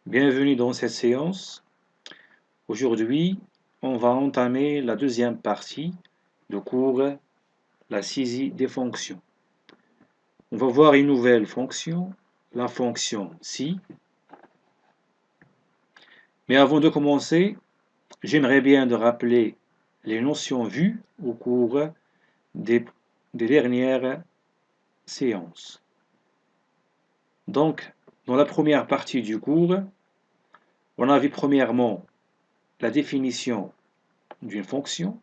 Bienvenue dans cette séance. Aujourd'hui, on va entamer la deuxième partie du cours, la saisie des fonctions. On va voir une nouvelle fonction, la fonction si. Mais avant de commencer, j'aimerais bien de rappeler les notions vues au cours des dernières séances. Donc, dans la première partie du cours, on a vu premièrement la définition d'une fonction.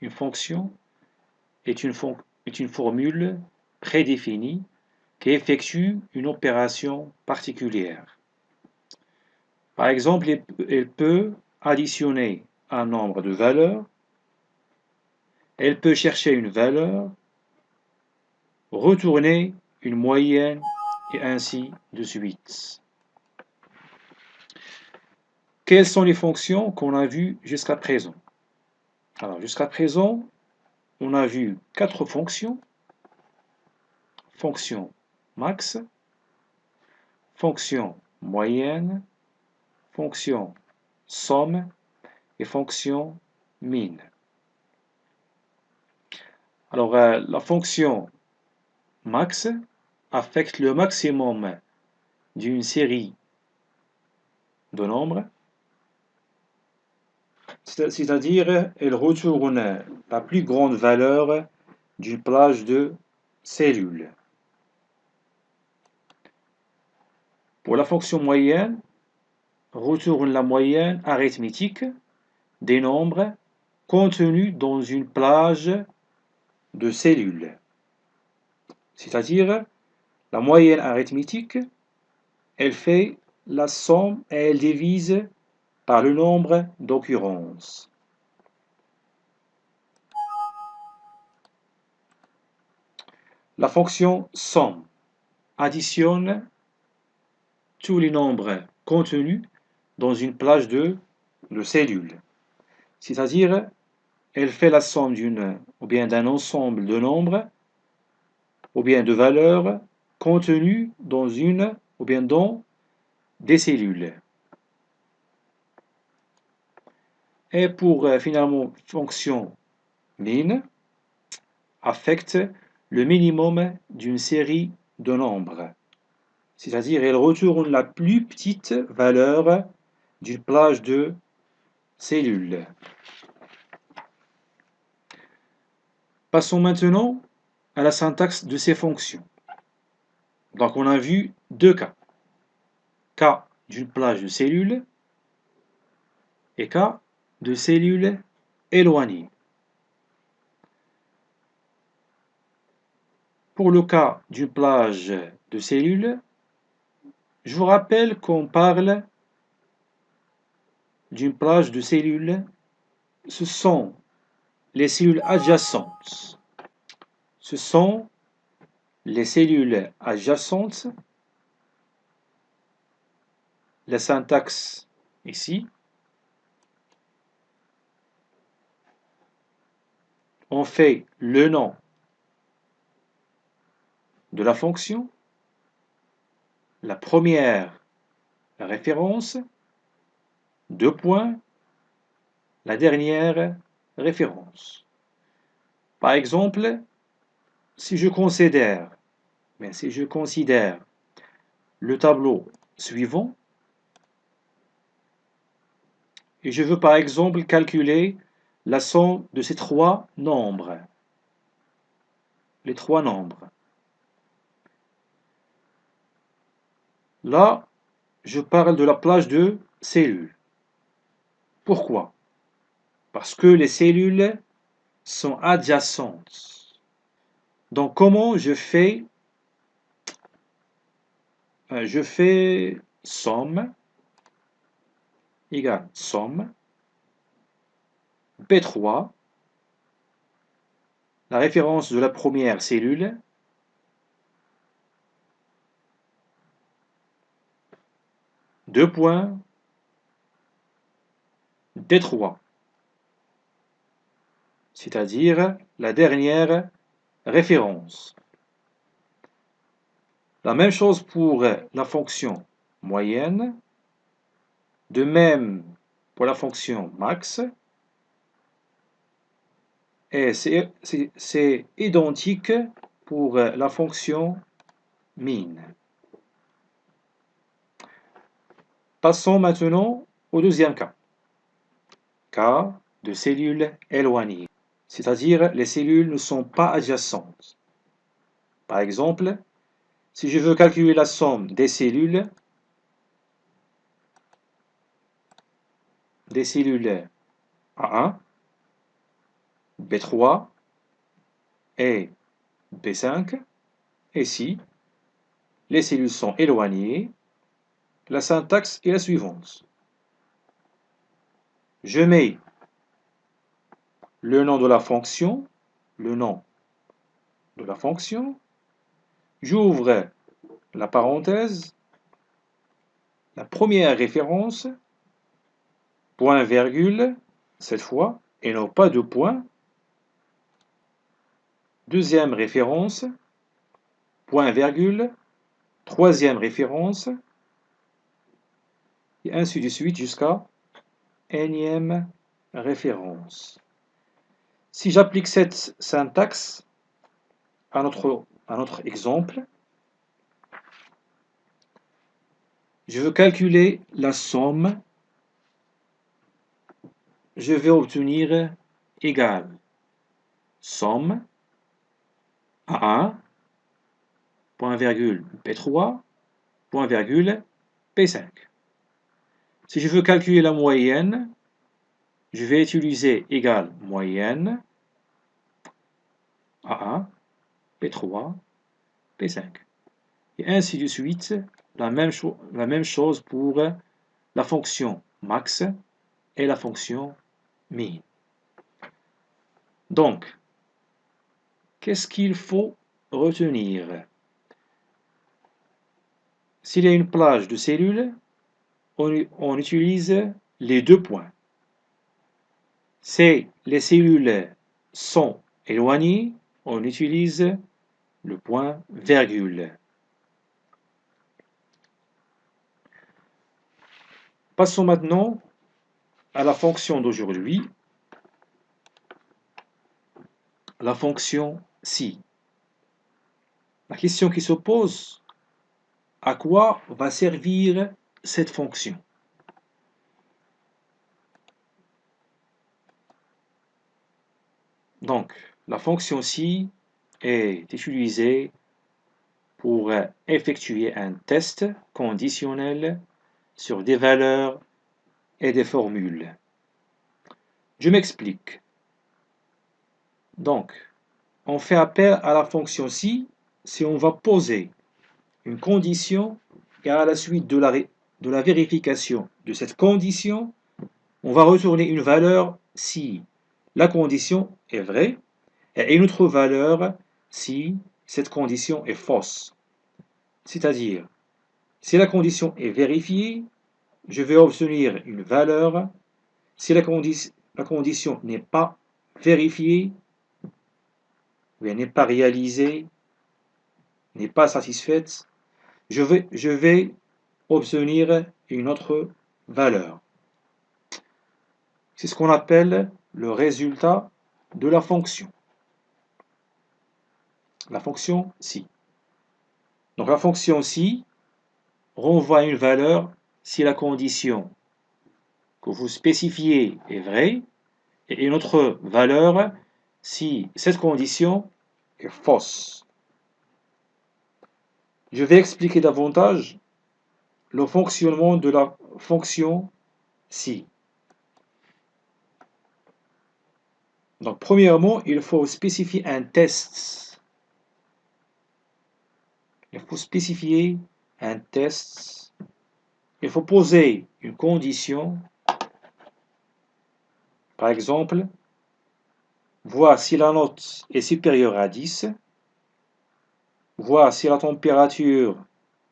Une fonction est une formule prédéfinie qui effectue une opération particulière. Par exemple, elle peut additionner un nombre de valeurs, elle peut chercher une valeur, retourner une moyenne et ainsi de suite. Quelles sont les fonctions qu'on a vues jusqu'à présent? Alors, jusqu'à présent, on a vu 4 fonctions. Fonction max, fonction moyenne, fonction somme et fonction min. Alors, la fonction max affecte le maximum d'une série de nombres, c'est-à-dire elle retourne la plus grande valeur d'une plage de cellules. Pour la fonction moyenne, retourne la moyenne arithmétique des nombres contenus dans une plage de cellules. C'est-à-dire, la moyenne arithmétique, elle fait la somme et elle divise par le nombre d'occurrences. La fonction somme additionne tous les nombres contenus dans une plage de cellules. C'est-à-dire, elle fait la somme ou bien d'un ensemble de nombres ou bien de valeurs contenues dans ou bien dans des cellules. Et pour finalement, fonction min affecte le minimum d'une série de nombres. C'est-à-dire, elle retourne la plus petite valeur d'une plage de cellules. Passons maintenant à la syntaxe de ces fonctions. Donc, on a vu deux cas. Cas d'une plage de cellules et cas de cellules éloignées. Pour le cas d'une plage de cellules, je vous rappelle qu'on parle d'une plage de cellules. Ce sont les cellules adjacentes. Ce sont les cellules adjacentes. La syntaxe ici. On fait le nom de la fonction, la première référence, deux points, la dernière référence. Par exemple, si je considère le tableau suivant et je veux par exemple calculer la somme de ces trois nombres, les trois nombres. Là, je parle de la plage de cellules. Pourquoi? Parce que les cellules sont adjacentes. Donc, comment je fais somme égale somme B3, la référence de la première cellule, deux points, D3, c'est-à-dire la dernière référence. La même chose pour la fonction moyenne, de même pour la fonction max, et c'est identique pour la fonction min. Passons maintenant au deuxième cas de cellules éloignées, c'est-à-dire les cellules ne sont pas adjacentes. Par exemple, si je veux calculer la somme des cellules A1, B3 et B5, et si les cellules sont éloignées, la syntaxe est la suivante. Je mets le nom de la fonction, j'ouvre la parenthèse, la première référence, point virgule, cette fois, et non pas de point, deuxième référence, point virgule, troisième référence, et ainsi de suite jusqu'à énième référence. Si j'applique cette syntaxe à notre exemple, je veux calculer la somme, je vais obtenir égal somme A1, point virgule P3, point virgule P5. Si je veux calculer la moyenne, je vais utiliser égal moyenne A1, P3, P5. Et ainsi de suite, la même chose pour la fonction max et la fonction min. Donc, qu'est-ce qu'il faut retenir? S'il y a une plage de cellules, on utilise les deux points. Si les cellules sont éloignées, on utilise le point virgule. Passons maintenant à la fonction d'aujourd'hui, la fonction si. La question qui se pose, à quoi va servir cette fonction? Donc, la fonction si est utilisée pour effectuer un test conditionnel sur des valeurs et des formules. Je m'explique. Donc, on fait appel à la fonction si on va poser une condition et à la suite de la vérification de cette condition, on va retourner une valeur si la condition est vraie et une autre valeur si cette condition est fausse. C'est-à-dire, si la condition est vérifiée, je vais obtenir une valeur. Si la condition n'est pas vérifiée, n'est pas réalisée, n'est pas satisfaite, je vais obtenir une autre valeur. C'est ce qu'on appelle le résultat de la fonction si. Donc la fonction si renvoie une valeur si la condition que vous spécifiez est vraie et une autre valeur si cette condition est fausse. Je vais expliquer davantage le fonctionnement de la fonction si. Donc premièrement, il faut spécifier un test. Il faut spécifier un test. Il faut poser une condition. Par exemple, voir si la note est supérieure à 10, voir si la température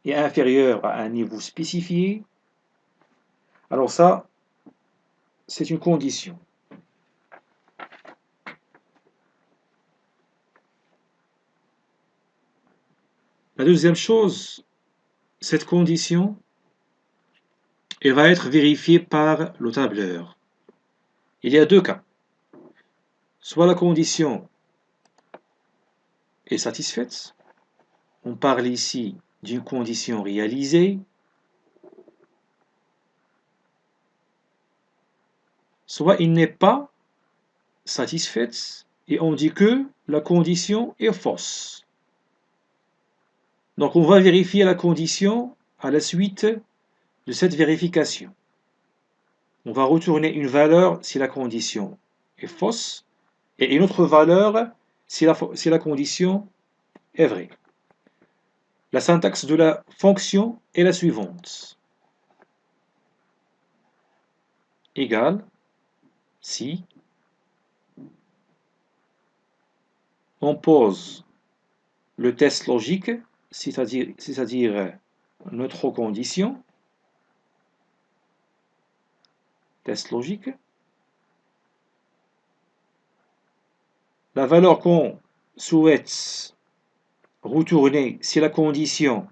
est inférieure à un niveau spécifié. Alors ça, c'est une condition. La deuxième chose, cette condition, elle va être vérifiée par le tableur. Il y a deux cas. Soit la condition est satisfaite, on parle ici d'une condition réalisée, soit il n'est pas satisfaite et on dit que la condition est fausse. Donc on va vérifier la condition à la suite de cette vérification. On va retourner une valeur si la condition est fausse et une autre valeur si la condition est vraie. La syntaxe de la fonction est la suivante. Égale si on pose le test logique, c'est-à-dire notre condition, test logique, la valeur qu'on souhaite retourner si la condition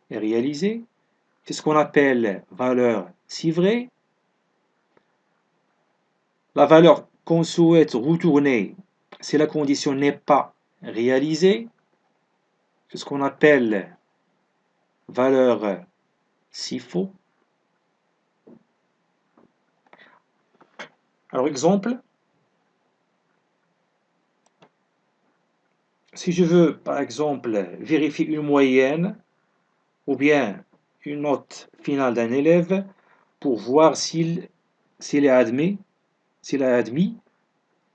est réalisée, c'est ce qu'on appelle valeur si vrai. La valeur qu'on souhaite retourner si la condition n'est pas réalisée, c'est ce qu'on appelle valeur si faux. Alors exemple, si je veux par exemple vérifier une moyenne ou bien une note finale d'un élève pour voir s'il est admis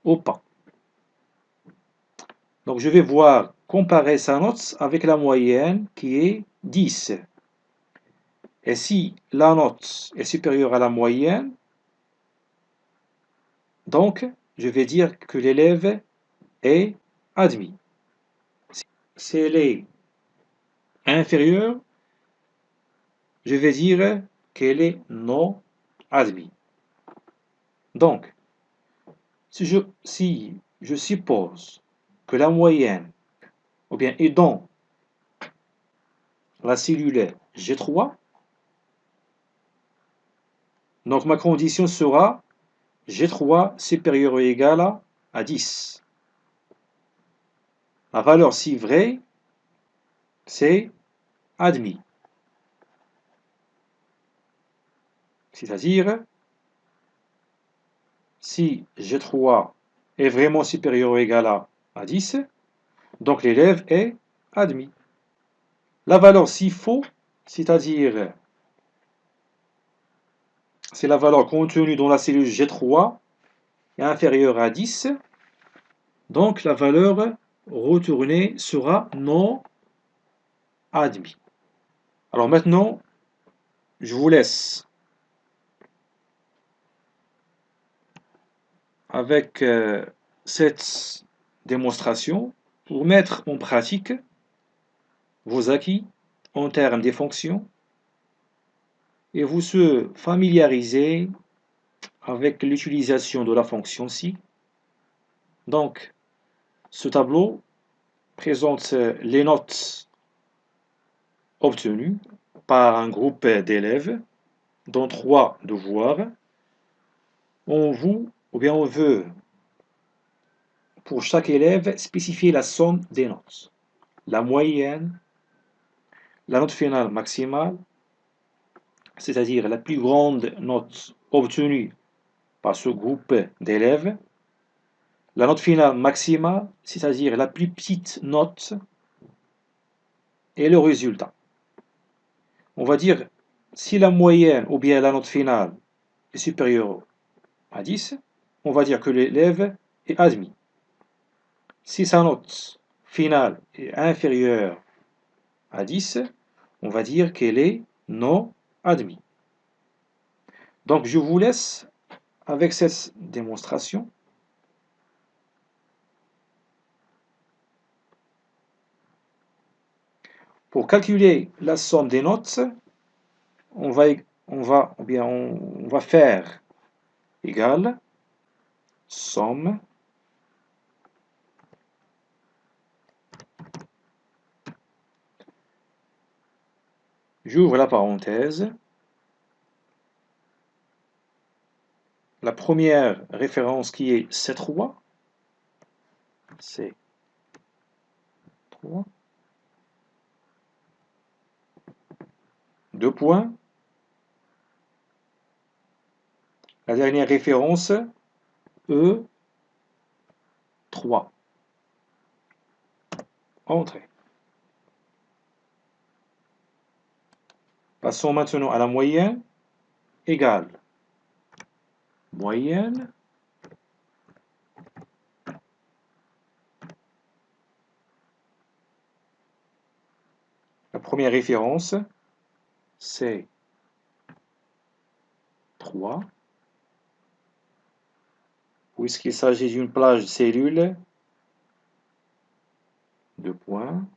ou pas. Donc je vais comparer sa note avec la moyenne qui est 10. Et si la note est supérieure à la moyenne, donc je vais dire que l'élève est admis. Si elle est inférieure, je vais dire qu'elle est non admise. Donc, si je suppose que la moyenne ou bien est dans la cellule G3, donc ma condition sera G3 supérieur ou égal à 10. La valeur si vraie, c'est admis. C'est-à-dire, si G3 est vraiment supérieur ou égal à 10, donc l'élève est admis. La valeur si faux, c'est-à-dire c'est la valeur contenue dans la cellule G3 est inférieure à 10, donc la valeur retournée sera non admis. Alors maintenant, je vous laisse avec cette démonstration pour mettre en pratique vos acquis en termes des fonctions et vous se familiariser avec l'utilisation de la fonction si. Donc, ce tableau présente les notes obtenues par un groupe d'élèves dans 3 devoirs. On veut pour chaque élève spécifier la somme des notes, la moyenne, la note finale maximale, c'est-à-dire la plus grande note obtenue par ce groupe d'élèves, la note finale maximale, c'est-à-dire la plus petite note, et le résultat. On va dire, si la moyenne ou bien la note finale est supérieure à 10, on va dire que l'élève est admis. Si sa note finale est inférieure à 10, on va dire qu'elle est non admise. Donc je vous laisse avec cette démonstration. Pour calculer la somme des notes, on va faire égal somme J'ouvre la parenthèse. La première référence qui est C3, C3, deux points. La dernière référence, E3. Entrée. Passons maintenant à la moyenne égale moyenne la première référence c'est 3 puisqu'il s'agit d'une plage de cellules, deux points.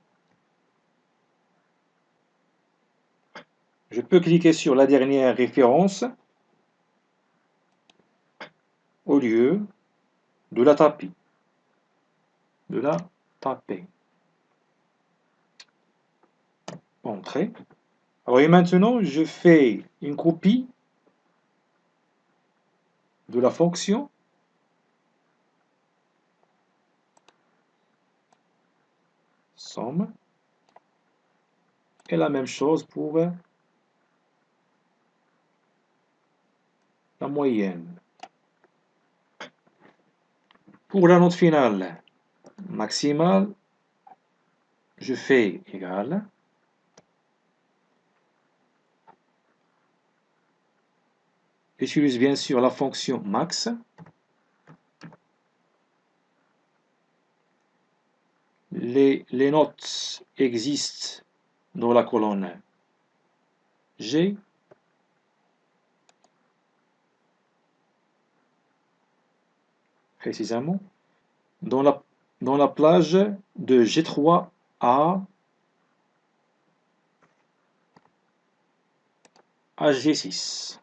Je peux cliquer sur la dernière référence au lieu de la taper. Entrée. Alors et maintenant, je fais une copie de la fonction somme et la même chose pour la moyenne. Pour la note finale maximale, je fais égal. J'utilise bien sûr la fonction max. Les notes existent dans la colonne G. Précisément. Dans la plage de G3 à G6.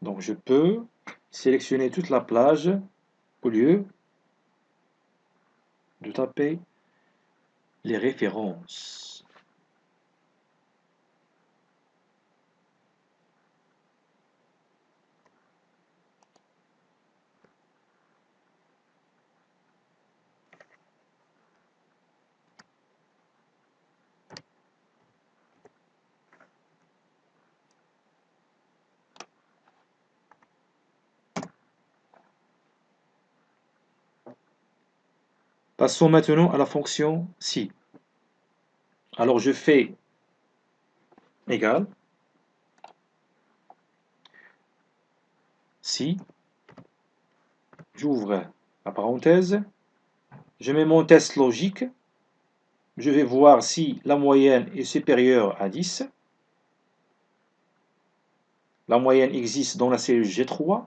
Donc je peux sélectionner toute la plage au lieu de taper les références. Passons maintenant à la fonction si. Alors je fais égal si, j'ouvre la parenthèse, je mets mon test logique, je vais voir si la moyenne est supérieure à 10. La moyenne existe dans la cellule G3.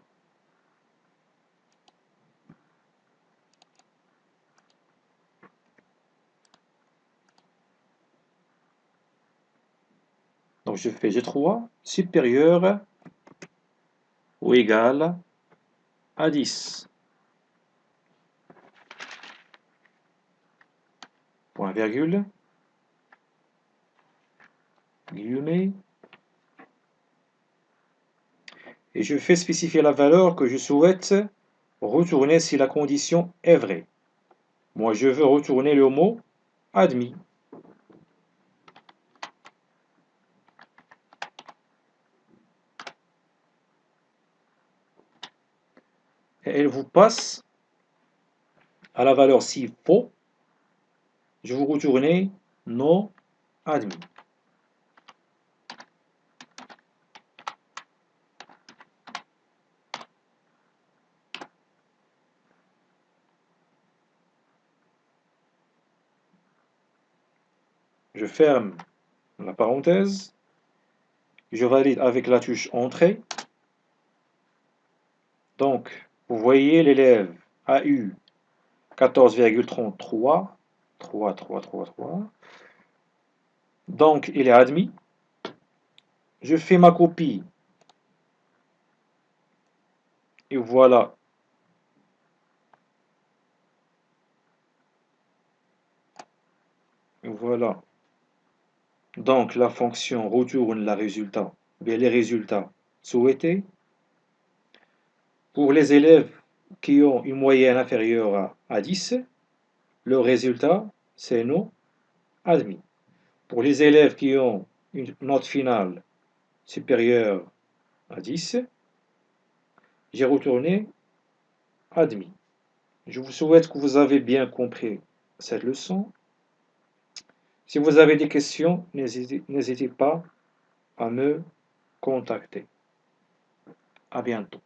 Donc je fais G3 supérieur ou égal à 10. Point virgule. Guillemets. Et je fais spécifier la valeur que je souhaite retourner si la condition est vraie. Moi, je veux retourner le mot admis. Et elle vous passe à la valeur si faux, je vous retourner non admis. Je ferme la parenthèse. Je valide avec la touche Entrée. Donc, vous voyez, l'élève a eu 14,33. Donc, il est admis. Je fais ma copie. Et voilà. Et voilà Donc la fonction retourne les résultats souhaités. Pour les élèves qui ont une moyenne inférieure à 10, le résultat, c'est non admis. Pour les élèves qui ont une note finale supérieure à 10, j'ai retourné admis. Je vous souhaite que vous avez bien compris cette leçon. Si vous avez des questions, n'hésitez pas à me contacter. À bientôt.